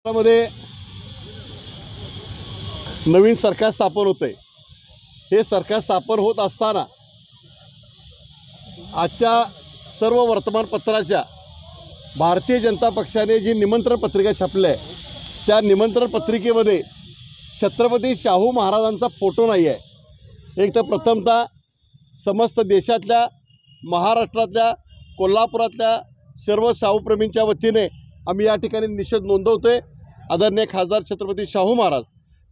मध्ये नवीन सरकार स्थापन होते। हे सरकार स्थापन होत असताना आजच्या सर्व वर्तमानपत्राच्या भारतीय जनता पक्षाने जी निमंत्रण पत्रिका छापली आहे त्या निमंत्रण पत्रिकेमध्ये छत्रपती शाहू महाराजांचा फोटो नाही आहे। एक तर प्रथमतः समस्त देशातल्या महाराष्ट्रातल्या कोल्हापुरातल्या सर्व शाहूप्रेमींच्या वतीने आम्ही या ठिकाणी निषेध नोंदवतोय। आदरणीय खासदार छत्रपती शाहू महाराज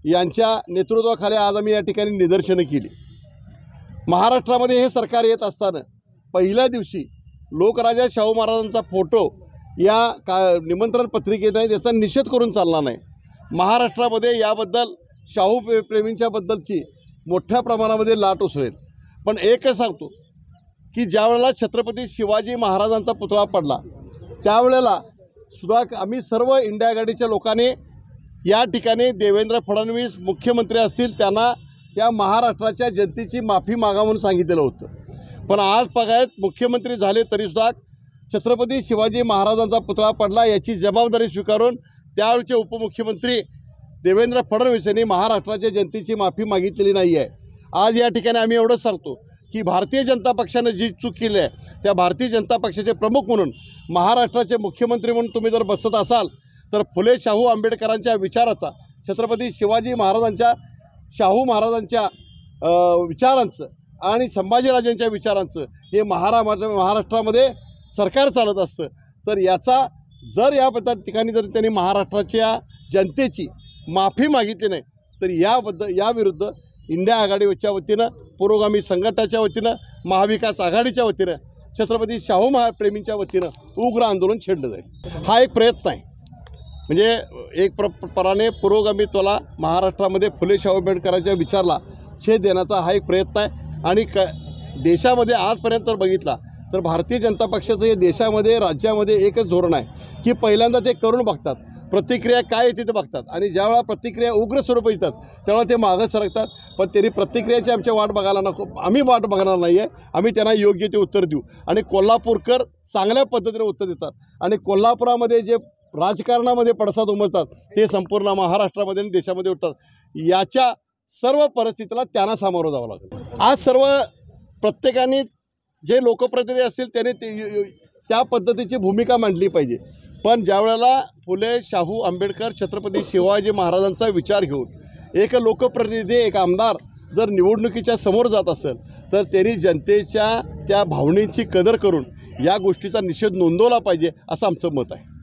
यांच्या नेतृत्वाखाली आज आम्ही या ठिकाणी निदर्शने केली। महाराष्ट्रामध्ये हे सरकार येत असताना पहिल्या दिवशी लोकराजा शाहू महाराजांचा फोटो या निमंत्रण पत्रिकेत आहे, त्याचा निषेध करून चालणार नाही। महाराष्ट्रामध्ये याबद्दल शाहू प्रेमींच्या बद्दलची मोठ्या प्रमाणामध्ये लाट उसळेल। पण एकच सांगतो की ज्यावेळेला छत्रपती शिवाजी महाराजांचा पुतळा पडला त्यावेळेला सुद्धा आम्ही सर्व इंडिया आघाडीच्या लोकांनी या ठिकाणी देवेंद्र फडणवीस मुख्यमंत्री असतील त्यांना या महाराष्ट्राच्या जनतेची माफी मागा म्हणून सांगितलेलं होतं। पण आज बघायत मुख्यमंत्री झाले तरीसुद्धा छत्रपती शिवाजी महाराजांचा पुतळा पडला याची जबाबदारी स्वीकारून त्यावेळचे उपमुख्यमंत्री देवेंद्र फडणवीस यांनी महाराष्ट्राच्या जनतेची माफी मागितलेली नाही आहे। आज या ठिकाणी आम्ही एवढंच सांगतो की भारतीय जनता पक्षाने जी चूक केली आहे त्या भारतीय जनता पक्षाचे प्रमुख म्हणून महाराष्ट्राचे मुख्यमंत्री म्हणून तुम्ही जर बसत असाल तर फुले शाहू आंबेडकरांच्या विचाराचा छत्रपती शिवाजी महाराजांच्या शाहू महाराजांच्या विचारांचं आणि संभाजीराजांच्या विचारांचं हे महाराष्ट्रामध्ये सरकार चालत असतं। तर याचा जर या ठिकाणी जर त्यांनी महाराष्ट्राच्या जनतेची माफी मागितली नाही तर याविरुद्ध इंडिया आघाडीच्या वतीनं पुरोगामी संघटनाच्या वतीनं महाविकास आघाडीच्या वतीनं छत्रपती शाहू महाप्रेमींच्या वतीनं उग्र आंदोलन छेडलं जाईल। हा एक प्रयत्न आहे, म्हणजे एक प्रकारे पुरोगामीत्वाला महाराष्ट्रामध्ये फुले शाहू आंबेडकरांच्या विचारला छेद देण्याचा हा एक प्रयत्न आहे। आणि देशामध्ये आजपर्यंत जर बघितला तर भारतीय जनता पक्षाचं हे देशामध्ये राज्यामध्ये एकच धोरण आहे की पहिल्यांदा ते करून बघतात, प्रतिक्रिया काय येते ते बघतात आणि ज्यावेळा प्रतिक्रिया उग्र स्वरूप येतात त्यावेळा ते मागं सरकतात। पण त्यांनी प्रतिक्रियाची आमच्या वाट बघायला नको, आम्ही वाट बघणार नाही आहे, आम्ही त्यांना योग्य ते उत्तर देऊ। आणि कोल्हापूरकर चांगल्या पद्धतीने उत्तर देतात आणि कोल्हापुरामध्ये जे राजकारणामध्ये पडसाद उमटतात ते संपूर्ण महाराष्ट्रामध्ये आणि देशामध्ये उठतात। याच्या सर्व परिस्थितीला त्यांना सामोरं जावं लागेल। आज सर्व प्रत्येकाने जे लोकप्रतिनिधी असतील त्याने त्या पद्धतीची भूमिका मांडली पाहिजे। पण ज्यावेळेला फुले शाहू आंबेडकर छत्रपती शिवाजी महाराजांचा विचार घेऊन एक लोकप्रतिनिधी एक आमदार जर निवडणुकीच्या समोर जात असेल तर त्यांनी जनतेच्या त्या भावनेची कदर करून या गोष्टीचा निषेध नोंदवला पाहिजे असं आमचं मत आहे।